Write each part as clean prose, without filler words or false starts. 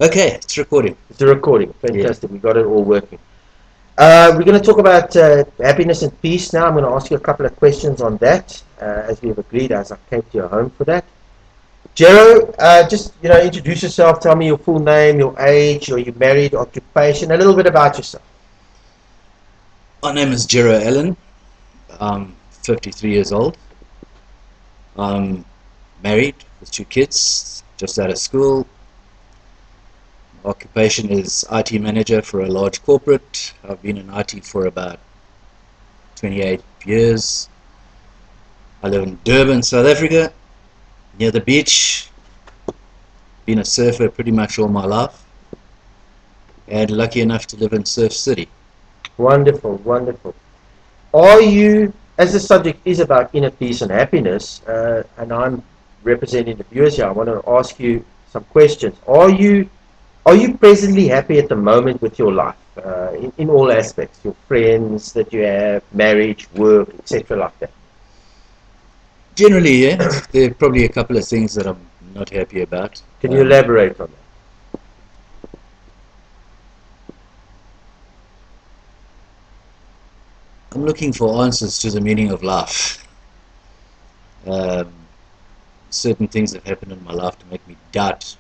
Okay, it's recording. It's a recording. Yeah. Fantastic. We got it all working. We're going to talk about happiness and peace now. I'm going to ask you a couple of questions on that, as we have agreed, as I came to your home for that. Jero, just introduce yourself. Tell me your full name, your age, are you married, occupation, a little bit about yourself. My name is Jero Allan. I'm 53 years old. I'm married with 2 kids, just out of school. My occupation is IT manager for a large corporate. I've been in IT for about 28 years. I live in Durban, South Africa, near the beach. Been a surfer pretty much all my life, and lucky enough to live in Surf City. Wonderful, wonderful. Are you, as the subject is about inner peace and happiness, and I'm representing the viewers here, I want to ask you some questions. Are you presently happy at the moment with your life, in all aspects, your friends that you have, marriage, work, etc., like that? Generally, yeah, there are probably a couple of things that I'm not happy about. Can you elaborate on that? I'm looking for answers to the meaning of life. Um, Certain things have happened in my life to make me doubt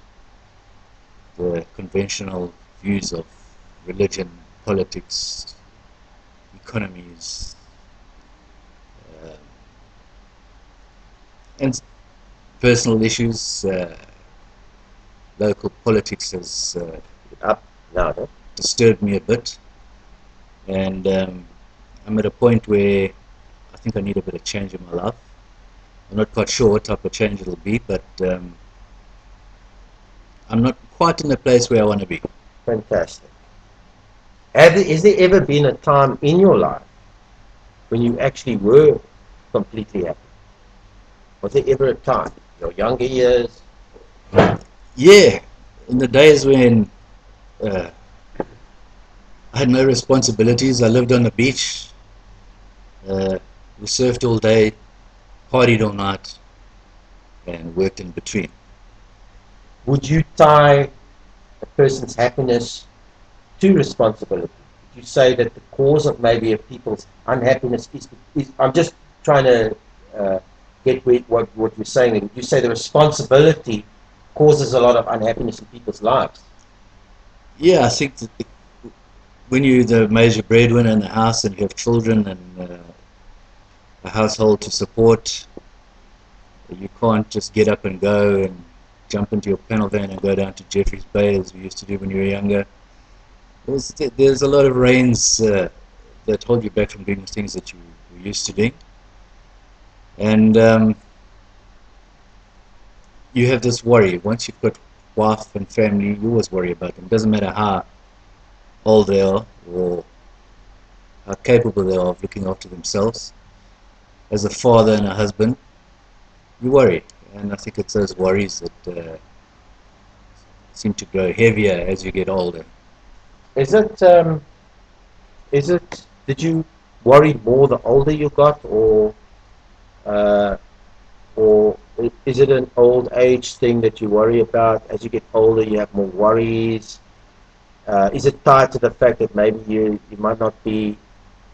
the conventional views of religion, politics, economies, um, and personal issues. Local politics has Up now, no? disturbed me a bit, and I'm at a point where I think I need a bit of change in my life. I'm not quite sure what type of change it'll be, but I'm not quite in the place where I want to be. Fantastic. Is there ever been a time in your life when you actually were completely happy? Was there ever a time, your younger years? Yeah, in the days when uh, I had no responsibilities, I lived on the beach, we surfed all day, partied all night, and worked in between. Would you tie a person's happiness to responsibility? Would you say that the cause of maybe of people's unhappiness is I'm just trying to get what you're saying. Would you say the responsibility causes a lot of unhappiness in people's lives? Yeah, I think that when you're the major breadwinner in the house and you have children and a household to support, you can't just get up and go and jump into your panel van and go down to Jeffreys Bay as we used to do when you were younger. There's a lot of reins that hold you back from doing the things that you were used to doing. And you have this worry. Once you've got wife and family, you always worry about them. It doesn't matter how old they are or how capable they are of looking after themselves. As a father and a husband, you worry. And I think it's those worries that seem to grow heavier as you get older. Is it did you worry more the older you got, uh, or is it an old age thing that you worry about? As you get older, you have more worries. Is it tied to the fact that maybe you might not be,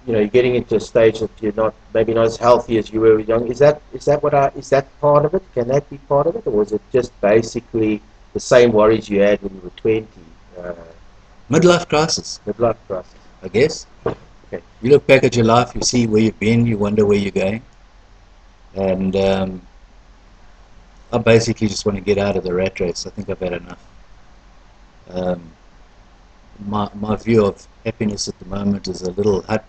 you're getting into a stage that you're not maybe not as healthy as you were young? Is that part of it? Can that be part of it, or is it just basically the same worries you had when you were 20? Uh, Midlife crisis, Midlife crisis. I guess. Okay. You look back at your life, you see where you've been, you wonder where you're going. And I basically just want to get out of the rat race. I think I've had enough. Um, my view of happiness at the moment is a little hut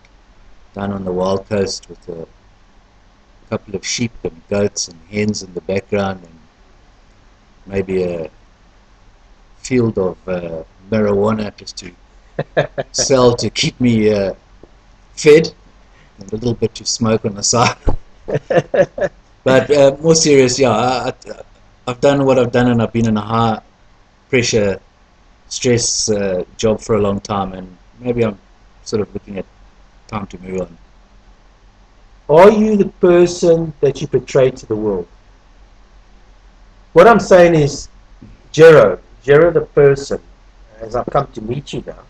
down on the wild coast with a couple of sheep and goats and hens in the background and maybe a field of marijuana just to sell to keep me fed and a little bit to smoke on the side. But more serious, yeah, I've done what I've done and I've been in a high pressure stress job for a long time, and maybe I'm sort of looking at time to move on. Are you the person that you portray to the world? What I'm saying is, Jero, Jero the person, as I've come to meet you now,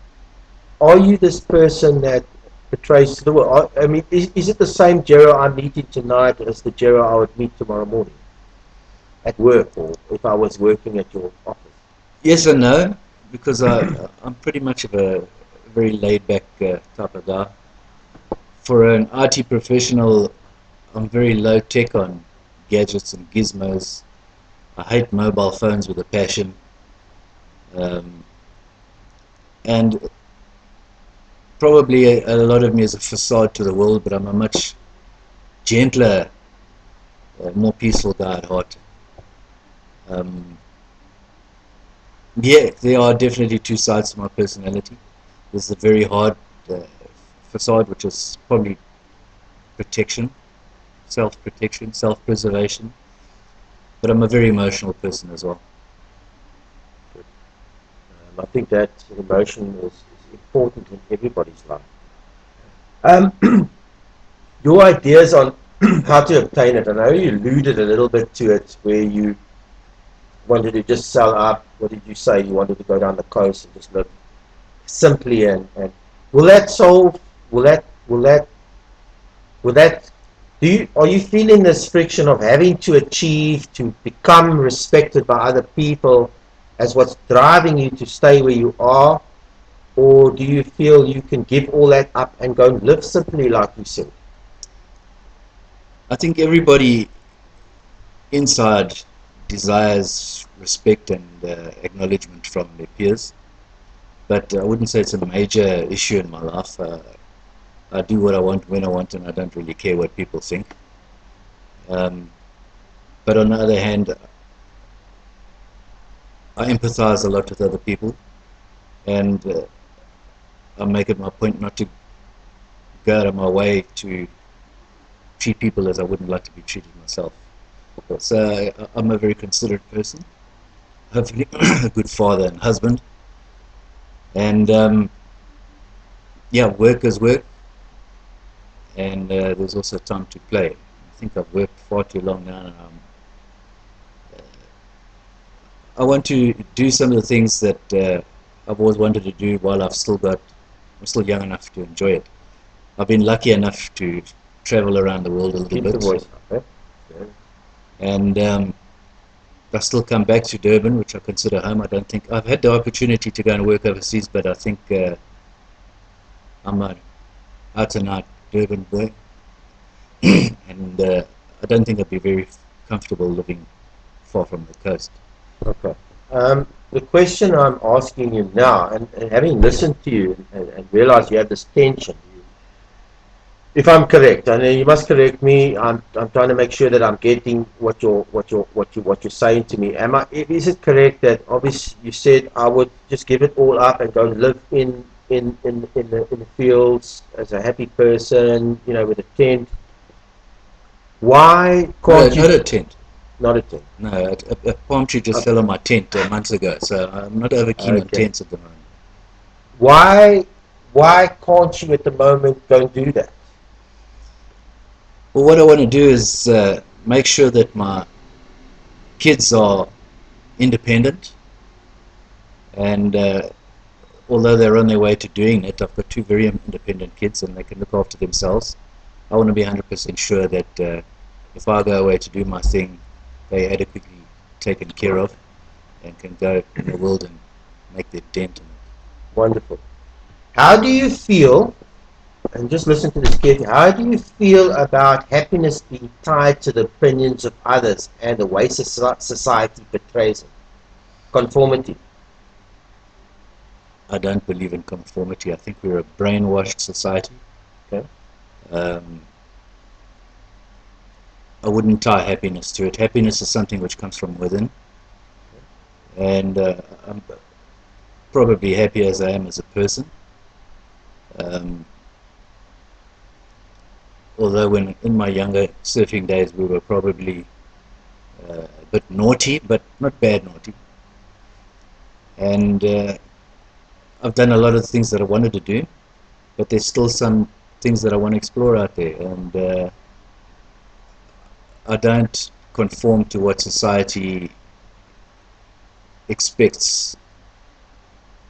are you this person that betrays to the world? I mean, is it the same Jero I'm meeting tonight as the Jero I would meet tomorrow morning at work, or if I was working at your office? Yes and no, because I'm pretty much of a very laid back type of guy. For an IT professional, I'm very low tech on gadgets and gizmos. I hate mobile phones with a passion. Um, and probably a lot of me is a facade to the world, but I'm a much gentler, more peaceful guy at heart. Um, yeah, there are definitely two sides to my personality. There's the very hard uh, facade, which is probably protection, self-protection, self-preservation. But I'm a very emotional person as well. I think that emotion is important in everybody's life. Um, your ideas on how to obtain it, I know you alluded a little bit to it where you wanted to just sell up. What did you say? You wanted to go down the coast and just live simply, and will that solve, will that are you feeling this friction of having to achieve to become respected by other people as what's driving you to stay where you are, or do you feel you can give all that up and go and live simply like you said? I think everybody inside desires respect and acknowledgement from their peers, but I wouldn't say it's a major issue in my life. I do what I want when I want, and I don't really care what people think. Um, but on the other hand, I empathize a lot with other people, and I make it my point not to go out of my way to treat people as I wouldn't like to be treated myself. So I'm a very considerate person, hopefully a good father and husband, and yeah, work is work, and there's also time to play. I think I've worked far too long now, and I want to do some of the things that I've always wanted to do while I'm still young enough to enjoy it. I've been lucky enough to travel around the world a little Keep the bit, voice up, eh? Yeah. and I still come back to Durban, which I consider home. I don't think I've had the opportunity to go and work overseas, but I think I'm a out and out Durban boy, and I don't think I'd be very comfortable living far from the coast. Okay. The question I'm asking you now, and having listened to you and realized you have this tension, if I'm correct, and you must correct me, I'm trying to make sure that I'm getting what you're saying to me. Is it correct that obviously you said I would just give it all up and go live in the fields as a happy person, with a tent? Why No, can't not you? a tent. Not a tent. No, a palm tree just Okay. fell on my tent months ago, so I'm not over keen on Okay. tents at the moment. Why can't you at the moment go and do that? Well, what I want to do is make sure that my kids are independent, and although they're on their way to doing it, I've got two very independent kids, and they can look after themselves. I want to be 100% sure that if I go away to do my thing, they're adequately taken care of and can go in the world and make their dent in it. Wonderful. How do you feel, and just listen to this carefully, how do you feel about happiness being tied to the opinions of others and the way society portrays it? Conformity. I don't believe in conformity. I think we're a brainwashed society. Okay. Um, I wouldn't tie happiness to it. Happiness is something which comes from within, and I'm probably happy as I am as a person. Um, although when in my younger surfing days we were probably a bit naughty, but not bad naughty. And I've done a lot of things that I wanted to do, but there's still some things that I want to explore out there, and I don't conform to what society expects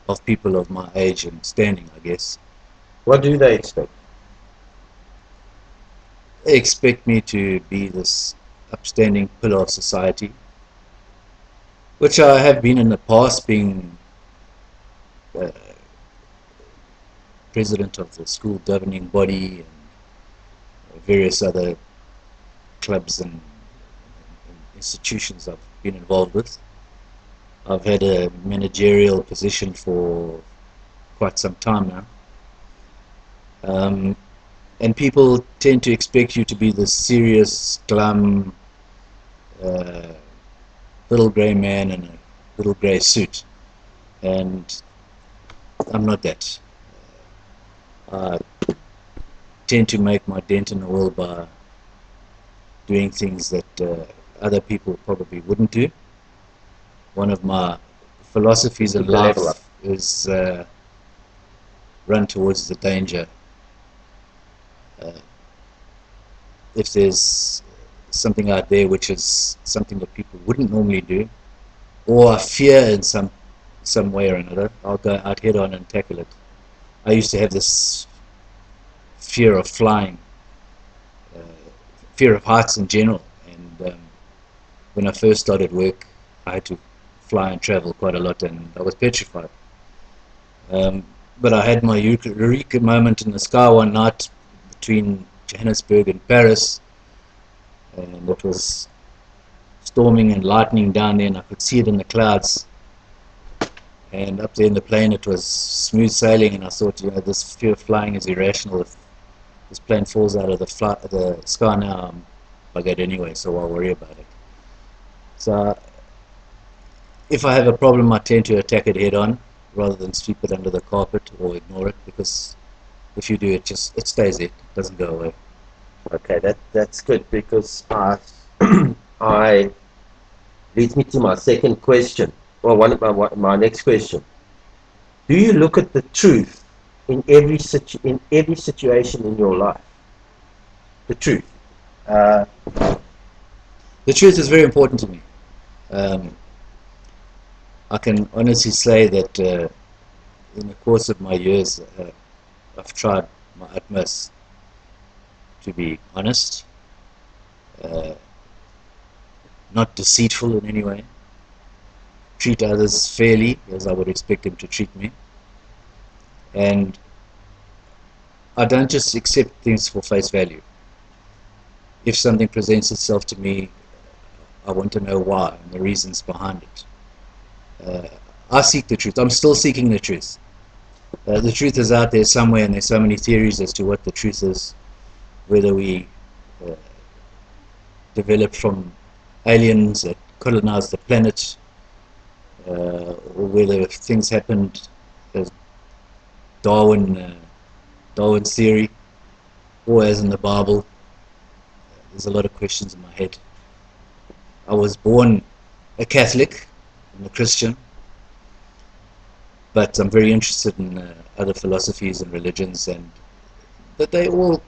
of people of my age and standing, I guess. What do they expect? They expect me to be this upstanding pillar of society, which I have been in the past, being uh, president of the school governing body and various other clubs and institutions I've been involved with. I've had a managerial position for quite some time now. And people tend to expect you to be this serious, glum, uh, little grey man in a little grey suit. And I'm not that. I tend to make my dent in the world by doing things that other people probably wouldn't do. One of my philosophies in Keep the level up. life is run towards the danger. Uh, if there's something out there which is something that people wouldn't normally do, or I fear in some way or another, I'll go out head on and tackle it. I used to have this fear of flying, uh, fear of heights in general, and when I first started work, I had to fly and travel quite a lot, and I was petrified. Um, but I had my eureka moment in the sky one night between Johannesburg and Paris, and it was storming and lightning down there, and I could see it in the clouds. And up there in the plane, it was smooth sailing, and I thought, this fear of flying is irrational. If this plane falls out of the sky now, I'll get anyway, so I'll worry about it. So if I have a problem, I tend to attack it head on rather than sweep it under the carpet or ignore it, because if you do, it stays there, it doesn't go away. Okay, that's good, because I leads me to my second question. Well, my next question. Do you look at the truth in every situation in your life? The truth. Uh, The truth is very important to me. Um, I can honestly say that in the course of my years, I've tried my utmost to be honest, uh, not deceitful in any way, treat others fairly as I would expect them to treat me, and I don't just accept things for face value. If something presents itself to me, I want to know why and the reasons behind it. I seek the truth. I'm still seeking the truth. The truth is out there somewhere, and there's so many theories as to what the truth is, whether we uh, developed from aliens that colonized the planet, or whether things happened as Darwin's theory, or as in the Bible. There's a lot of questions in my head. I was born a Catholic and a Christian, but I'm very interested in other philosophies and religions, and that they all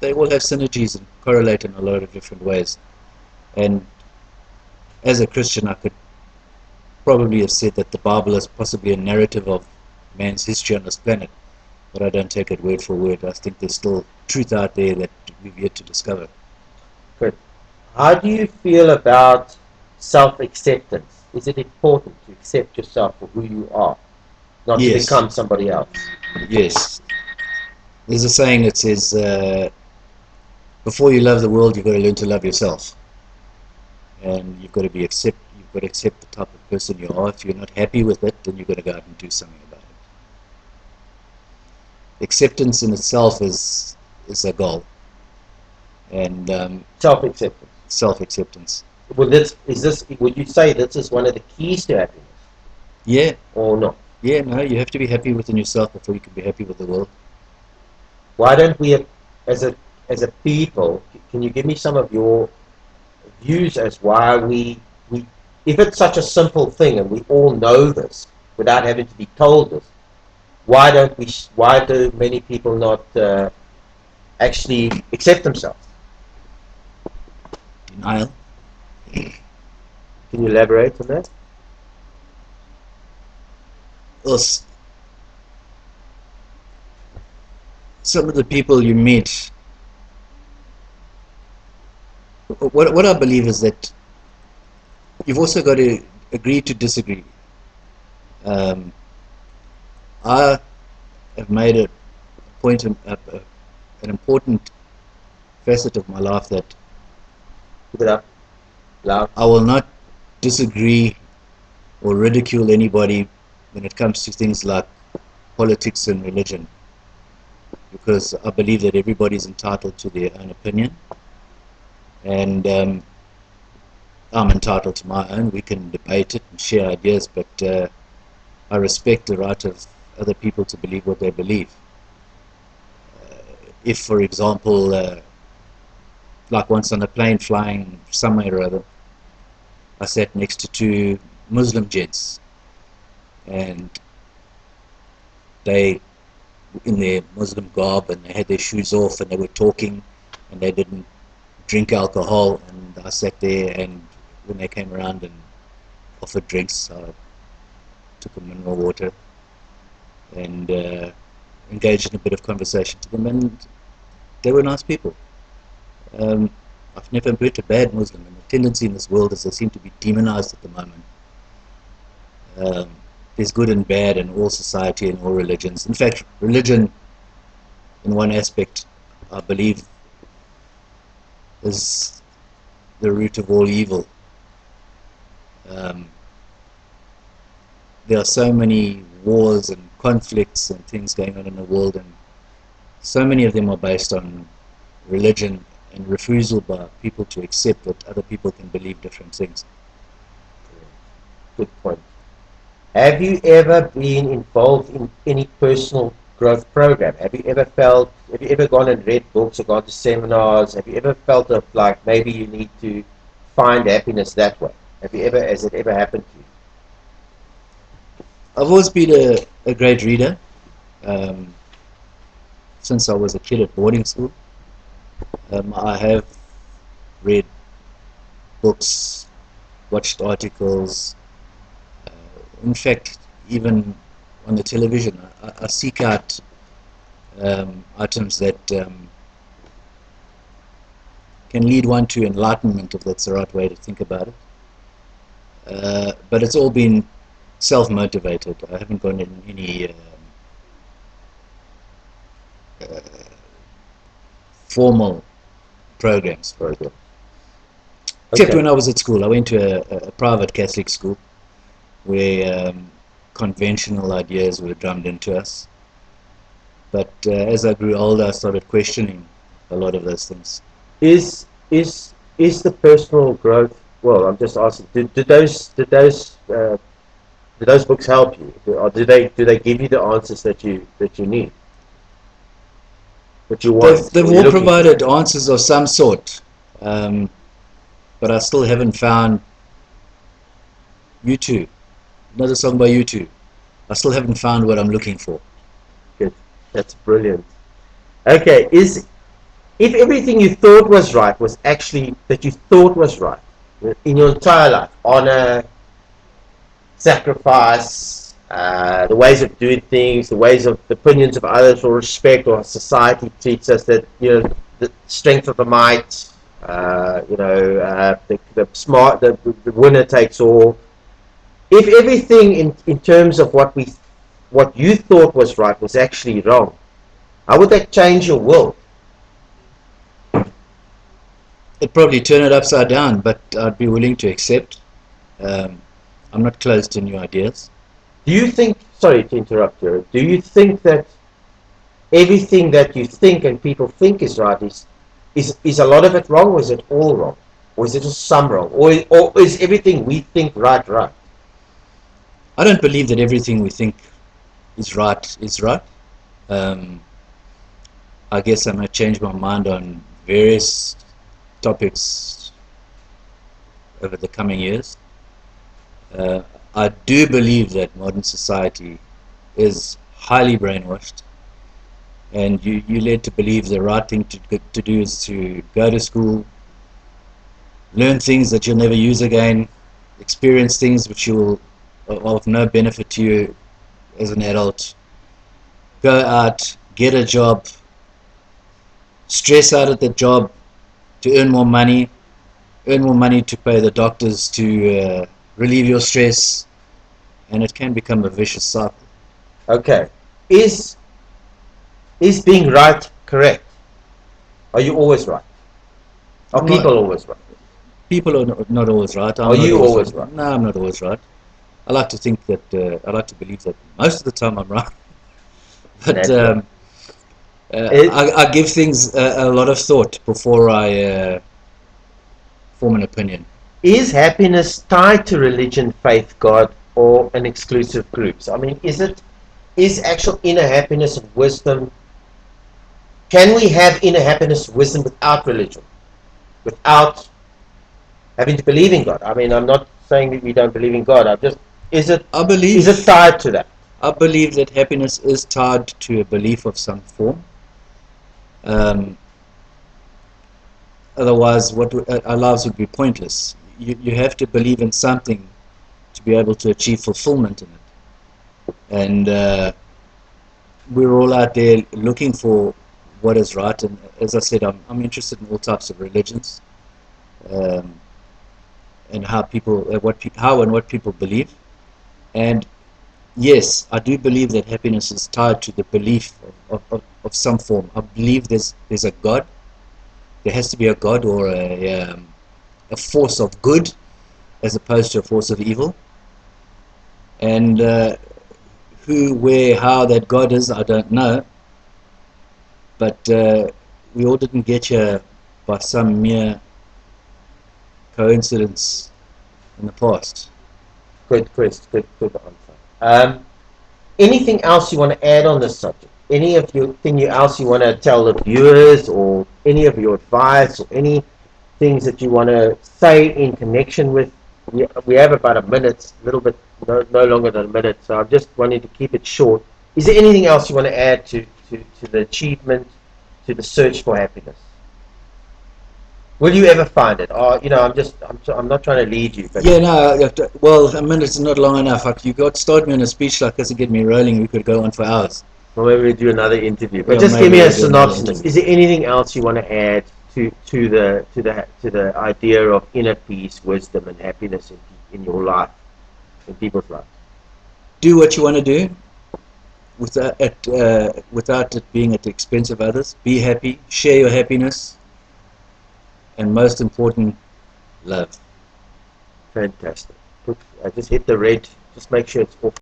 have synergies and correlate in a lot of different ways. And as a Christian, I could probably have said that the Bible is possibly a narrative of man's history on this planet, but I don't take it word for word. I think there's still truth out there that we've yet to discover. good. How do you feel about self-acceptance? Is it important to accept yourself for who you are, not to Yes, become somebody else? yes. There's a saying that says, before you love the world, you've got to learn to love yourself, and you've got to accept the type of person you are. If you're not happy with it, then you've got to go out and do something about it. Acceptance in itself is a goal, and Self-acceptance. self-acceptance. Well, would you say this is one of the keys to happiness, Yeah, or not? yeah. No, you have to be happy within yourself before you can be happy with the world. Why don't we, as a people, can you give me some of your views as why we if it's such a simple thing and we all know this without having to be told this, why do many people not actually accept themselves? Denial. Can you elaborate on that? us, some of the people you meet, what I believe is that you've also got to agree to disagree. Um, I have made a point, an important facet of my life, that Keep it up, loud. I will not disagree or ridicule anybody when it comes to things like politics and religion, because I believe that everybody is entitled to their own opinion, and I'm entitled to my own. We can debate it and share ideas, but I respect the right of other people to believe what they believe. If, for example, like once on a plane flying somewhere or other, I sat next to two Muslim gents, and they in their Muslim garb, and they had their shoes off, and they were talking, and they didn't drink alcohol, and I sat there, and when they came around and offered drinks, I took a mineral water and engaged in a bit of conversation to them, and they were nice people. Um, I've never met a bad Muslim, and the tendency in this world is they seem to be demonized at the moment. Um, there's good and bad in all society and all religions. In fact, religion, in one aspect, I believe, is the root of all evil. Um, there are so many wars and conflicts and things going on in the world, and so many of them are based on religion and refusal by people to accept that other people can believe different things. Good point. Have you ever been involved in any personal growth program? Have you ever gone and read books or gone to seminars? Have you ever felt like maybe you need to find happiness that way? Has it ever happened to you? I've always been a great reader. Um, since I was a kid at boarding school, I have read books, watched articles. In fact, even on the television, I seek out items that can lead one to enlightenment, if that's the right way to think about it. But it's all been self-motivated. I haven't gone in any formal programs for it. Except Okay. when I was at school, I went to a private Catholic school where conventional ideas were drummed into us. But as I grew older, I started questioning a lot of those things. Is the personal growth? Well, I'm just asking. Do those books help you, or do they give you the answers that you need, that you want, They've or you're all looking for? provided answers of some sort, um, but I still haven't found U2, another song by U2. I still haven't found what I'm looking for. Good. That's brilliant. Okay. Is If everything you thought was right was actually that you thought was right in your entire life, honor, sacrifice, the ways of doing things, the ways of the opinions of others, or respect, or society treats us, that the strength of the might, the smart, the winner takes all. If everything in terms of what you thought was right was actually wrong, how would that change your world? It'd probably turn it upside down, but I'd be willing to accept. Um, I'm not closed to new ideas. Do you think? Sorry to interrupt you. Do you think that everything that you think and people think is right is a lot of it wrong, or is it all wrong, or is it just some wrong, or is everything we think right, right? I don't believe that everything we think is right is right. Um, I guess I might change my mind on various topics over the coming years. Uh, I do believe that modern society is highly brainwashed, and you're led to believe the right thing to do is to go to school, learn things that you'll never use again, experience things which you'll of no benefit to you as an adult, go out, get a job, stress out at the job to earn more money to pay the doctors to relieve your stress, and it can become a vicious cycle. Okay. Is being right correct? Are you always right? Are I'm not. people always right? People are not always right. Are I'm not you always always right. right? No, I'm not always right. I like to think that I like to believe that most of the time I'm right. But Naturally. It, I give things a lot of thought before I form an opinion. is happiness tied to religion, faith, God, or an exclusive group? So, I mean, is actual inner happiness and wisdom? Can we have inner happiness, wisdom without religion, without having to believe in God? I mean, I'm not saying that we don't believe in God. I'm just is it I is it believe tied to that? I believe that happiness is tied to a belief of some form. Um, Otherwise, our lives would be pointless. You have to believe in something to be able to achieve fulfillment in it. And we're all out there looking for what is right. And as I said, I'm interested in all types of religions, um, and how people, how and what people believe. And yes, I do believe that happiness is tied to the belief of some form. I believe there's a God. There has to be a God or a force of good as opposed to a force of evil. And who, where, how that God is, I don't know. But we all didn't get here by some mere coincidence in the past. Good question. Good answer. Anything else you want to add on this subject? Any of you thing else you want to tell the viewers, or any of your advice, or any things that you want to say in connection with? We have about a minute, a little bit, no longer than a minute, so I'm just wanting to keep it short. Is there anything else you want to add to the achievement, to the search for happiness? Will you ever find it? Or I'm not trying to lead you, but Yeah, no, well, a minute's not long enough. You got start me on a speech like this to get me rolling. We could go on for hours. well, maybe we do another interview. But Yeah, just give maybe me a we'll do another synopsis. interview. Is there anything else you want to add to the idea of inner peace, wisdom, and happiness in your life, in people's lives? Do what you want to do without it being at the expense of others. Be happy, share your happiness, and most important, love. Fantastic. I just hit the red. Just make sure it's off.